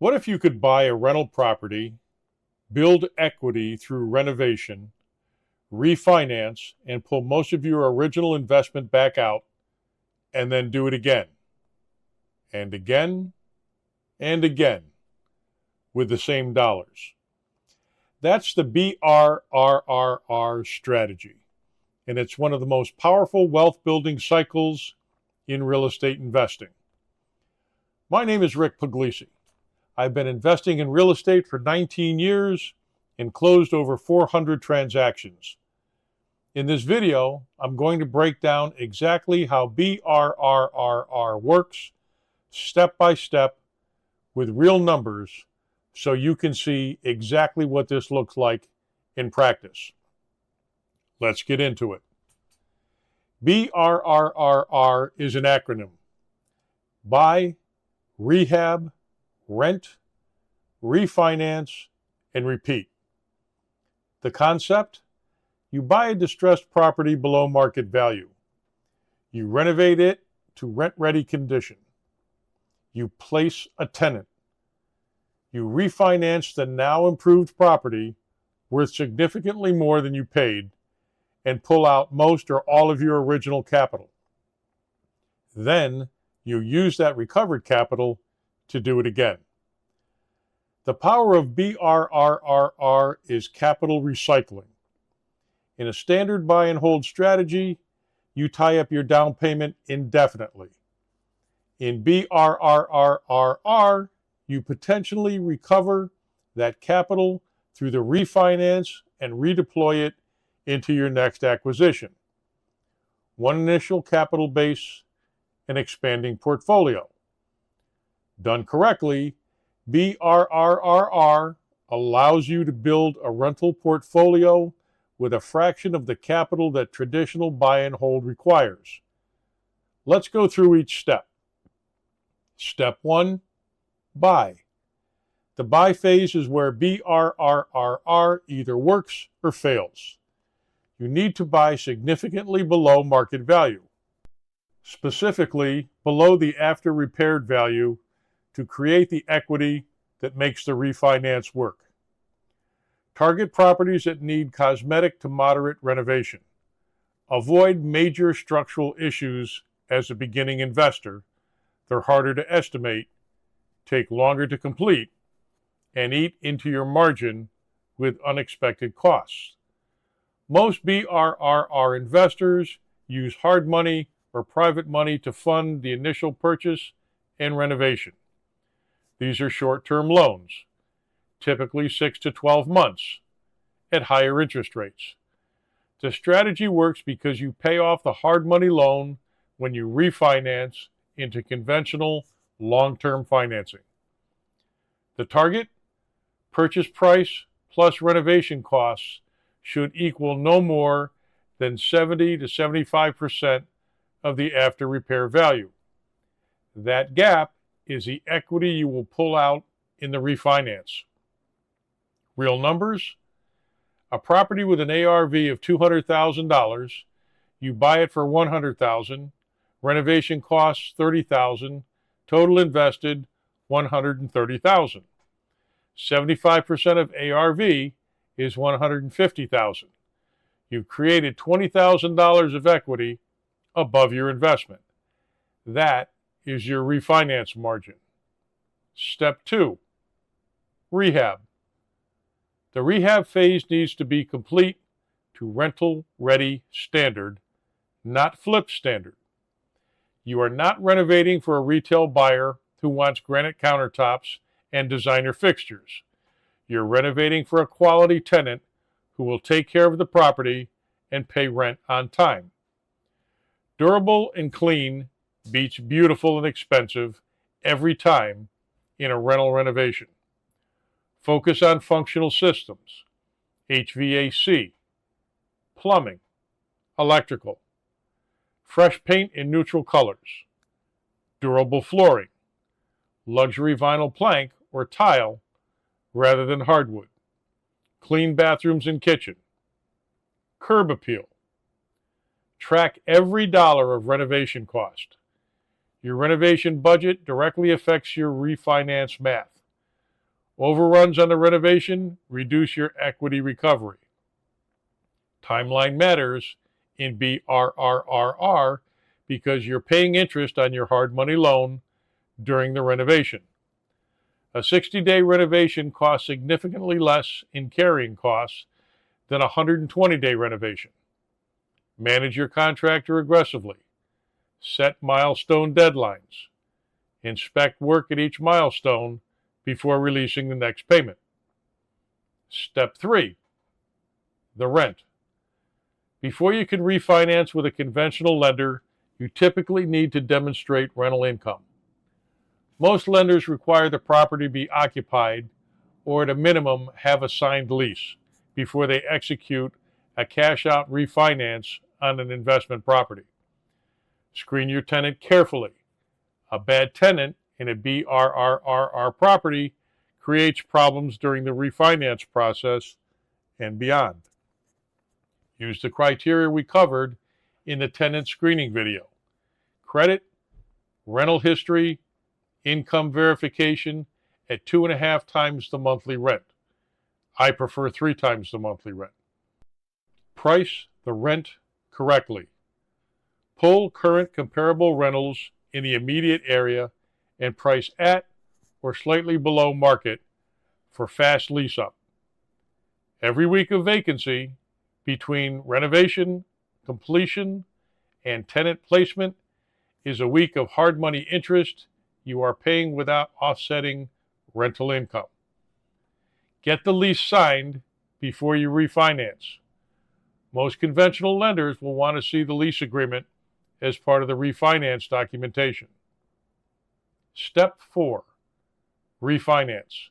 What if you could buy a rental property, build equity through renovation, refinance, and pull most of your original investment back out, and then do it again, and again, and again, with the same dollars? That's the BRRR strategy, and it's one of the most powerful wealth building cycles in real estate investing. My name is Rick Puglisi. I've been investing in real estate for 19 years and closed over 400 transactions. In this video, I'm going to break down exactly how BRRR works, step by step, with real numbers, so you can see exactly what this looks like in practice. Let's get into it. BRRR is an acronym: buy, rehab, rent, refinance, and repeat. The concept: you buy a distressed property below market value. You renovate it to rent-ready condition. You place a tenant. You refinance the now improved property worth significantly more than you paid and pull out most or all of your original capital. Then you use that recovered capital to do it again. The power of BRRR is capital recycling. In a standard buy and hold strategy, you tie up your down payment indefinitely. In BRRR, you potentially recover that capital through the refinance and redeploy it into your next acquisition. One initial capital base, an expanding portfolio. Done correctly, BRRR allows you to build a rental portfolio with a fraction of the capital that traditional buy and hold requires. Let's go through each step. Step 1, buy. The buy phase is where BRRR either works or fails. You need to buy significantly below market value, specifically below the after repaired value, to create the equity that makes the refinance work. Target properties that need cosmetic to moderate renovation. Avoid major structural issues as a beginning investor. They're harder to estimate, take longer to complete, and eat into your margin with unexpected costs. Most BRRR investors use hard money or private money to fund the initial purchase and renovation. These are short-term loans, typically 6 to 12 months, at higher interest rates. The strategy works because you pay off the hard money loan when you refinance into conventional long-term financing. The target purchase price plus renovation costs should equal no more than 70 to 75% of the after repair value. That gap is the equity you will pull out in the refinance. Real numbers: a property with an ARV of $200,000, you buy it for $100,000, renovation costs $30,000, total invested $130,000. 75% of ARV is $150,000. You've created $20,000 of equity above your investment. That is your refinance margin. Step 2, rehab. The rehab phase needs to be complete to rental-ready standard, not flip standard. You are not renovating for a retail buyer who wants granite countertops and designer fixtures. You're renovating for a quality tenant who will take care of the property and pay rent on time. Durable and clean beats beautiful and expensive every time in a rental renovation. Focus on functional systems: HVAC, plumbing, electrical, fresh paint in neutral colors, durable flooring, luxury vinyl plank or tile rather than hardwood, clean bathrooms and kitchen, curb appeal. Track every dollar of renovation cost. Your renovation budget directly affects your refinance math. Overruns on the renovation reduce your equity recovery. Timeline matters in BRRR because you're paying interest on your hard money loan during the renovation. A 60-day renovation costs significantly less in carrying costs than a 120-day renovation. Manage your contractor aggressively. Set milestone deadlines. Inspect work at each milestone before releasing the next payment. Step 3, the rent. Before you can refinance with a conventional lender, you typically need to demonstrate rental income. Most lenders require the property be occupied or at a minimum have a signed lease before they execute a cash-out refinance on an investment property. Screen your tenant carefully. A bad tenant in a BRRR property creates problems during the refinance process and beyond. Use the criteria we covered in the tenant screening video. Credit, rental history, income verification at 2.5 times the monthly rent. I prefer 3 times the monthly rent. Price the rent correctly. Pull current comparable rentals in the immediate area and price at or slightly below market for fast lease up. Every week of vacancy between renovation, completion, and tenant placement is a week of hard money interest you are paying without offsetting rental income. Get the lease signed before you refinance. Most conventional lenders will want to see the lease agreement as part of the refinance documentation. Step 4, refinance.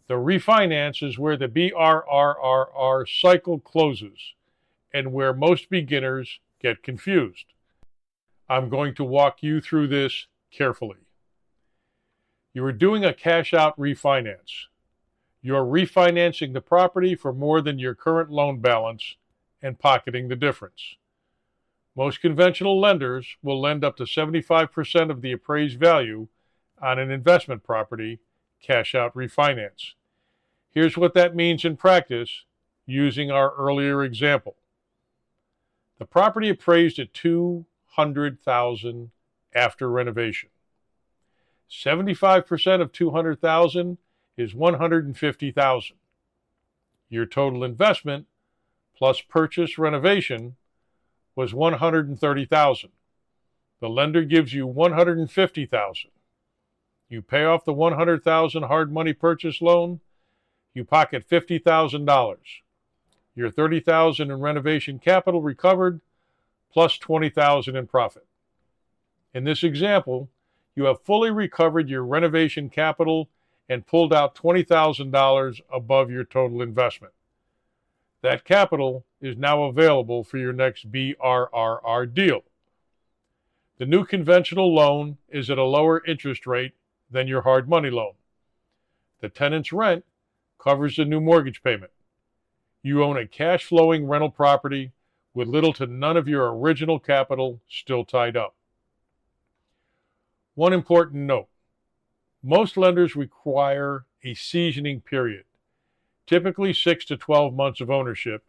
The refinance is where the BRRR cycle closes and where most beginners get confused. I'm going to walk you through this carefully. You are doing a cash-out refinance. You're refinancing the property for more than your current loan balance and pocketing the difference. Most conventional lenders will lend up to 75% of the appraised value on an investment property cash-out refinance. Here's what that means in practice using our earlier example. The property appraised at $200,000 after renovation. 75% of $200,000 is $150,000. Your total investment plus purchase renovation was $130,000. The lender gives you $150,000. You pay off the $100,000 hard money purchase loan, you pocket $50,000. Your $30,000 in renovation capital recovered plus $20,000 in profit. In this example, you have fully recovered your renovation capital and pulled out $20,000 above your total investment. That capital is now available for your next BRRR deal. The new conventional loan is at a lower interest rate than your hard money loan. The tenant's rent covers the new mortgage payment. You own a cash-flowing rental property with little to none of your original capital still tied up. One important note. Most lenders require a seasoning period, typically 6 to 12 months of ownership,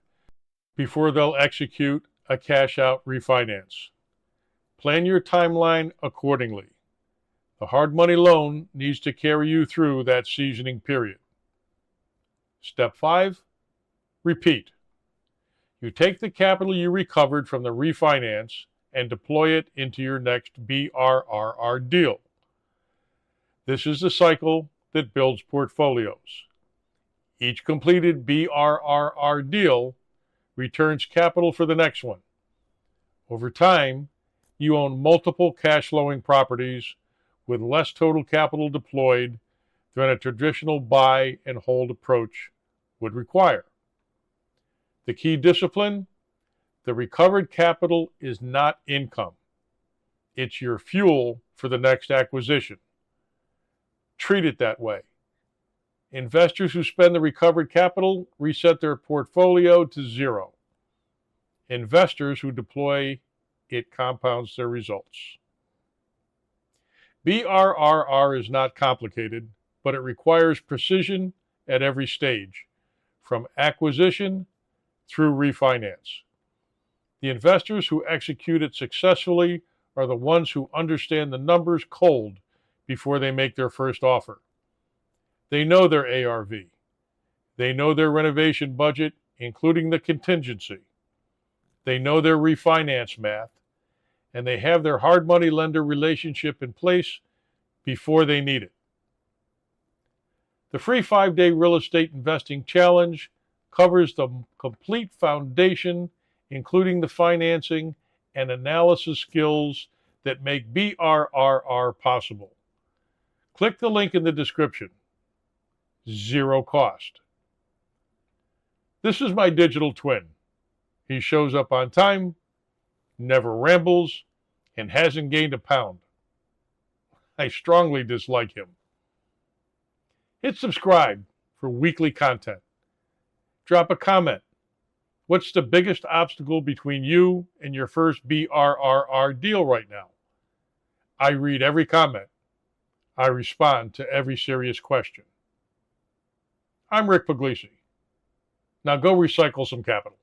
before they'll execute a cash-out refinance. Plan your timeline accordingly. The hard money loan needs to carry you through that seasoning period. Step 5, repeat. You take the capital you recovered from the refinance and deploy it into your next BRRR deal. This is the cycle that builds portfolios. Each completed BRRR deal returns capital for the next one. Over time, you own multiple cash-flowing properties with less total capital deployed than a traditional buy and hold approach would require. The key discipline: the recovered capital is not income. It's your fuel for the next acquisition. Treat it that way. Investors who spend the recovered capital reset their portfolio to zero. Investors who deploy it compounds their results. BRRR is not complicated. but it requires precision at every stage, from acquisition through refinance. The investors who execute it successfully are the ones who understand the numbers cold before they make their first offer. They know their ARV. They know their renovation budget, including the contingency. They know their refinance math, and they have their hard money lender relationship in place before they need it. The free 5-day real estate investing challenge covers the complete foundation, including the financing and analysis skills that make BRRR possible. Click the link in the description. Zero cost. This is my digital twin. He shows up on time, never rambles, and hasn't gained a pound. I strongly dislike him. Hit subscribe for weekly content. Drop a comment. What's the biggest obstacle between you and your first BRRR deal right now? I read every comment. I respond to every serious question. I'm Rick Puglisi. Now go recycle some capital.